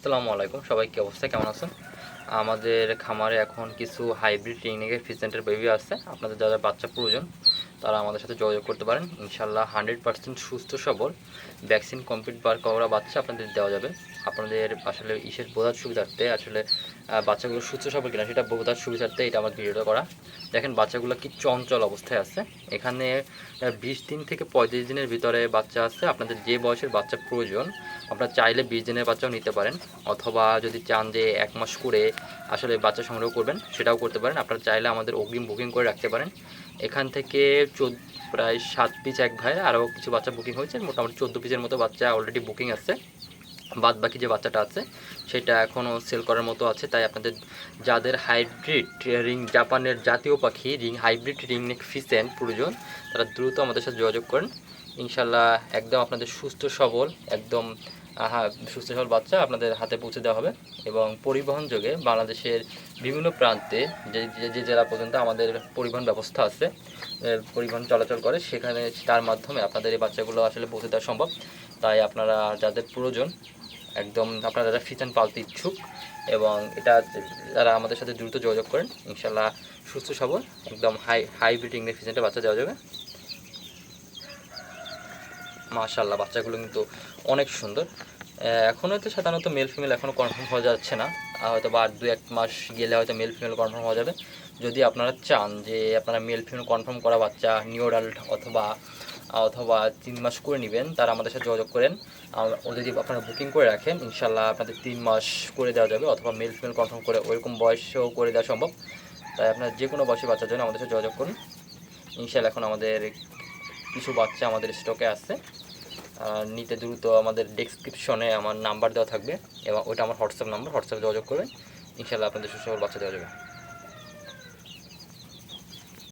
আসসালামু আলাইকুম, সবাই কি অবস্থা, কেমন আছেন? আমাদের খামারে এখন কিছু হাইব্রিড রিংনেকের ফিজেন্টের বেবি আছে। আপনাদের যারা বাচ্চা প্রয়োজন তারা আমাদের সাথে যোগাযোগ করতে পারেন। ইনশাল্লাহ 100% সুস্থ সবল ভ্যাকসিন কমপ্লিট করা বাচ্চা আপনাদের দেওয়া যাবে। আপনাদের আসলে বোঝার সুবিধার্থে আসলে বাচ্চাগুলো সুস্থ সবল কিনা সেটা বোঝার সুবিধার্থে এটা আমার ভিডিওটা করা। দেখেন বাচ্চাগুলো কি চঞ্চল অবস্থায় আছে। এখানে 20 দিন থেকে 35 দিনের ভিতরে বাচ্চা আছে। আপনাদের যে বয়সের বাচ্চা প্রয়োজন আপনারা চাইলে 20 দিনের বাচ্চাও নিতে পারেন, অথবা যদি চান যে 1 মাস করে আসলে বাচ্চা সংগ্রহ করবেন সেটাও করতে পারেন। আপনারা চাইলে আমাদের অগ্রিম বুকিং করে রাখতে পারেন। এখান থেকে প্রায় 7 পিস এক ভাইয়ের আরও কিছু বাচ্চা বুকিং হয়েছে, মোটামুটি 14 পিসের মতো বাচ্চা অলরেডি বুকিং আছে। বাদ বাকি যে বাচ্চাটা আছে সেটা এখনও সেল করার মতো আছে। তাই আপনাদের যাদের হাইব্রিড রিং জাপানের জাতীয় পাখি হাইব্রিড রিংনেক ফিজেন্ট প্রয়োজন তারা দ্রুত আমাদের সাথে যোগাযোগ করেন। ইনশাল্লাহ একদম আপনাদের সুস্থ সবল একদম সুস্থ সবল বাচ্চা আপনাদের হাতে পৌঁছে দেওয়া হবে। এবং পরিবহন যোগে বাংলাদেশের বিভিন্ন প্রান্তে যে জেলা পর্যন্ত আমাদের পরিবহন ব্যবস্থা আছে, পরিবহন চলাচল করে, সেখানে তার মাধ্যমে আপনাদের এই বাচ্চাগুলো আসলে পৌঁছে দেওয়া সম্ভব। তাই আপনারা যাদের প্রয়োজন একদম আপনারা যারা ফিজেন্ট পালতে ইচ্ছুক এবং এটা যারা আমাদের সাথে দ্রুত যোগাযোগ করেন, ইনশাল্লাহ সুস্থ সবল একদম হাইব্রিড ইংলিশ ফিজেন্টের বাচ্চা দেওয়া যাবে। মাশাআল্লাহ বাচ্চাগুলো কিন্তু অনেক সুন্দর। এখনও তো সাধারণত মেল ফিমেল এখনও কনফার্ম হওয়া যাচ্ছে না, হয়তো বা আর 2-1 মাস গেলে হয়তো মেল ফিমেল কনফার্ম হওয়া যাবে। যদি আপনারা চান যে আপনারা মেল ফিমেল কনফার্ম করা বাচ্চা নিউ অ্যাডাল্ট অথবা অথবা 3 মাস করে নেবেন, তারা আমাদের সাথে যোগাযোগ করেন। ও যদি আপনারা বুকিং করে রাখেন ইনশাল্লাহ আপনাদের 3 মাস করে দেওয়া যাবে, অথবা মেল ফিমেল কনফার্ম করে ওইরকম বয়সেও করে দেওয়া সম্ভব। তাই আপনারা যে কোনো বয়সী বাচ্চার জন্য আমাদের সাথে যোগাযোগ করুন। ইনশাল্লাহ এখন আমাদের কিছু বাচ্চা আমাদের স্টকে আছে, নিতে দ্রুত আমাদের ডেসক্রিপশনে আমার নাম্বার দেওয়া থাকবে এবং ওইটা আমার হোয়াটসঅ্যাপ নাম্বার, হোয়াটসঅ্যাপে যোগাযোগ করবেন। ইনশাল্লাহ আপনাদের সুস্থ বাচ্চা দেওয়া যাবে।